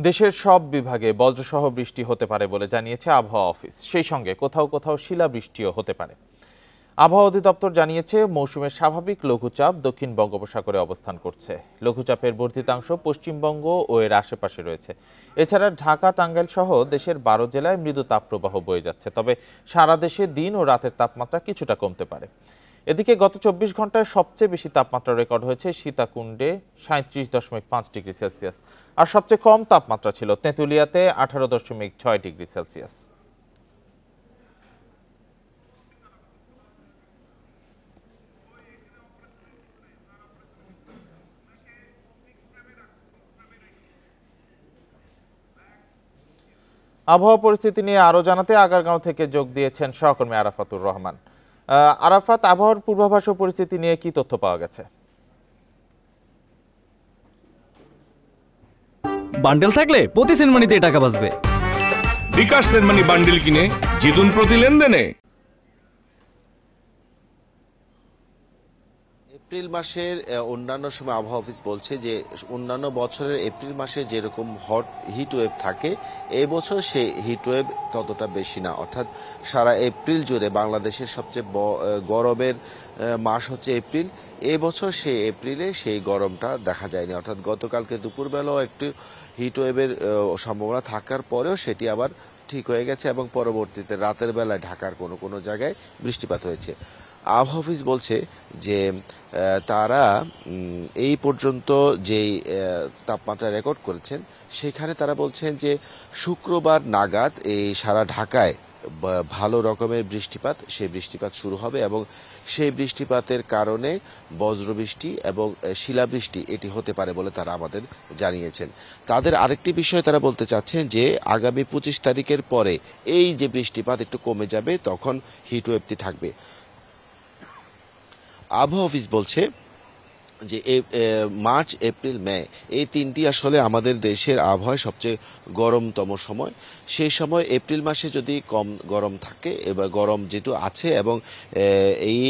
দেশের সব বিভাগে বজ্রসহ বৃষ্টি হতে পারে বলে জানিয়েছে আবহাওয়া অফিস। সেই সঙ্গে কোথাও কোথাও শিলাবৃষ্টিও হতে পারে। আবহাওয়া অধিদপ্তর জানিয়েছে, মৌসুমের স্বাভাবিক লঘুচাপ দক্ষিণ বঙ্গোপসাগরে অবস্থান করছে। লঘুচাপের বর্ধিতাংশ পশ্চিমবঙ্গ ও এর আশেপাশে রয়েছে। এছাড়া ঢাকা, টাঙ্গাইল সহ দেশের ১২ জেলায় মৃদু তাপপ্রবাহ বয়ে যাচ্ছে। তবে সারা দেশে দিন ও রাতের তাপমাত্রা কিছুটা কমতে পারে। এদিকে গত ২৪ ঘন্টায় সবচেয়ে বেশি তাপমাত্রা রেকর্ড হয়েছে সীতাকুণ্ডে ৩৭.৫ ডিগ্রি সেলসিয়াস, আর সবচেয়ে কম তাপমাত্রা ছিল তেঁতুলিয়াতে ১৮.৬ ডিগ্রি সেলসিয়াস। আবহাওয়া পরিস্থিতি নিয়ে আরো জানাতে আগারগাঁও থেকে যোগ দিয়েছেন সহকর্মী আরাফাতুর রহমান। আরাফাত, আবহাওয়ার পূর্বাভাস ও পরিস্থিতি নিয়ে কি তথ্য পাওয়া গেছে? বান্ডেল থাকলে প্রতি সেনমানিতে টাকা বাঁচবে। বিকাশ সেনমানি বান্ডেল কিনে জিতুন প্রতি লেনদেনে। এপ্রিল মাসের অন্যান্য সময় আবহাওয়া অফিস বলছে যে অন্যান্য বছরের এপ্রিল মাসে যেরকম হিট ওয়েভ থাকে, এই বছর সেই হিট ওয়েভ ততটা বেশি না। অর্থাৎ সারা এপ্রিল জুড়ে বাংলাদেশের সবচেয়ে গরমের মাস হচ্ছে এপ্রিল। এই বছর সেই এপ্রিলে সেই গরমটা দেখা যায়নি। অর্থাৎ গতকালকে দুপুরবেলাও একটু হিট ওয়েভের সম্ভাবনা থাকার পরেও সেটি আবার ঠিক হয়ে গেছে এবং পরবর্তীতে রাতের বেলায় ঢাকার কোনো কোনো জায়গায় বৃষ্টিপাত হয়েছে। আবহাওয়া অফিস বলছে যে তারা এই পর্যন্ত যেই তাপমাত্রা রেকর্ড করেছেন, সেখানে তারা বলছেন যে শুক্রবার নাগাদ এই সারা ঢাকায় ভালো রকমের বৃষ্টিপাত, সেই বৃষ্টিপাত শুরু হবে এবং সেই বৃষ্টিপাতের কারণে বজ্রবৃষ্টি এবং শিলাবৃষ্টি এটি হতে পারে বলে তারা আমাদের জানিয়েছেন। তাদের আরেকটি বিষয় তারা বলতে চাচ্ছেন যে আগামী ২৫ তারিখের পরে এই যে বৃষ্টিপাত একটু কমে যাবে, তখন হিটওয়েভটি থাকবে। আবহাওয়া অফিস বলছে যে মার্চ, এপ্রিল, মে এই তিনটি আসলে আমাদের দেশের আবহাওয়ায় সবচেয়ে গরমতম সময়। সেই সময় এপ্রিল মাসে যদি কম গরম থাকে, এবার গরম যেটু আছে এবং এই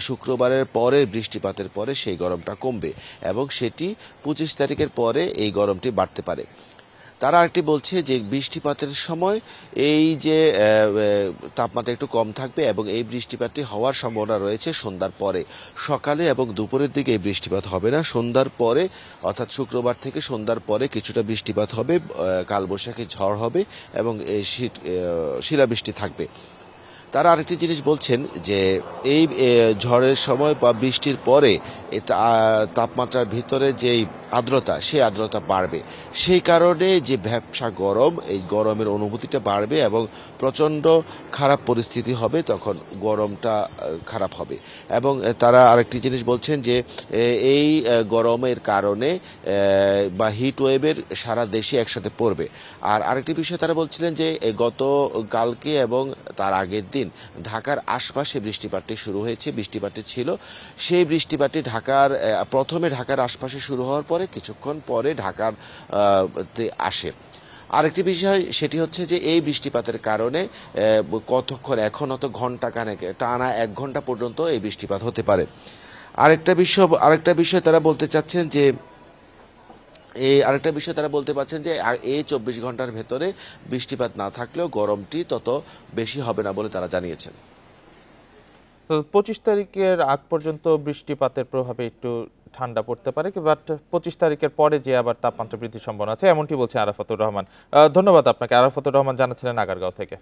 শুক্রবারের পরে বৃষ্টিপাতের পরে সেই গরমটা কমবে এবং সেটি ২৫ তারিখের পরে এই গরমটি বাড়তে পারে। তারা আরেকটি বলছে যে বৃষ্টিপাতের সময় এই যে তাপমাত্রা একটু কম থাকবে এবং এই বৃষ্টিপাতটি হওয়ার সম্ভাবনা রয়েছে সন্ধ্যার পরে। সকালে এবং দুপুরের দিকে এই বৃষ্টিপাত হবে না, সন্ধ্যার পরে অর্থাৎ শুক্রবার থেকে সন্ধ্যার পরে কিছুটা বৃষ্টিপাত হবে, কালবৈশাখী ঝড় হবে এবং শিলাবৃষ্টি থাকবে। তারা আরেকটি জিনিস বলছেন যে এই ঝড়ের সময় বা বৃষ্টির পরে তাপমাত্রার ভিতরে যেই আর্দ্রতা, সেই আর্দ্রতা বাড়বে। সেই কারণে যে ভ্যাপসা গরম, এই গরমের অনুভূতিটা বাড়বে এবং প্রচণ্ড খারাপ পরিস্থিতি হবে, তখন গরমটা খারাপ হবে। এবং তারা আরেকটি জিনিস বলছেন যে এই গরমের কারণে বা হিট ওয়েভের সারা দেশে একসাথে পড়বে। আর আরেকটি বিষয় তারা বলছিলেন যে গত কালকে এবং তার আগের দিন ঢাকার আশপাশে বৃষ্টিপাতটি শুরু হয়েছে, বৃষ্টিপাতটি ছিল। সেই বৃষ্টিপাতটি প্রথমে ঢাকার আশপাশে শুরু হওয়ার পরে কিছুক্ষণ পরে ঢাকার আসে। আরেকটি বিষয় সেটি হচ্ছে যে এই বৃষ্টিপাতের কারণে কতক্ষণ, এখন হয়তো ঘন্টা কানেক, টানা ১ ঘন্টা পর্যন্ত এই বৃষ্টিপাত হতে পারে। আরেকটা বিষয় তারা বলতে চাচ্ছেন যে তারা বলতে পারছেন যে এই ২৪ ঘন্টার ভেতরে বৃষ্টিপাত না থাকলেও গরমটি তত বেশি হবে না বলে তারা জানিয়েছেন। তো ২৫ তারিখের আগ পর্যন্ত বৃষ্টিপাতের প্রভাবে একটু ঠান্ডা পড়তে পারে, বাট ২৫ তারিখের পরে যে আবার তাপমাত্রা বৃদ্ধির সম্ভাবনা আছে, এমনটি বলছে আরাফাতুর রহমান। ধন্যবাদ আপনাকে। আরাফাতুর রহমান জানাচ্ছিলেন আগারগাঁও থেকে।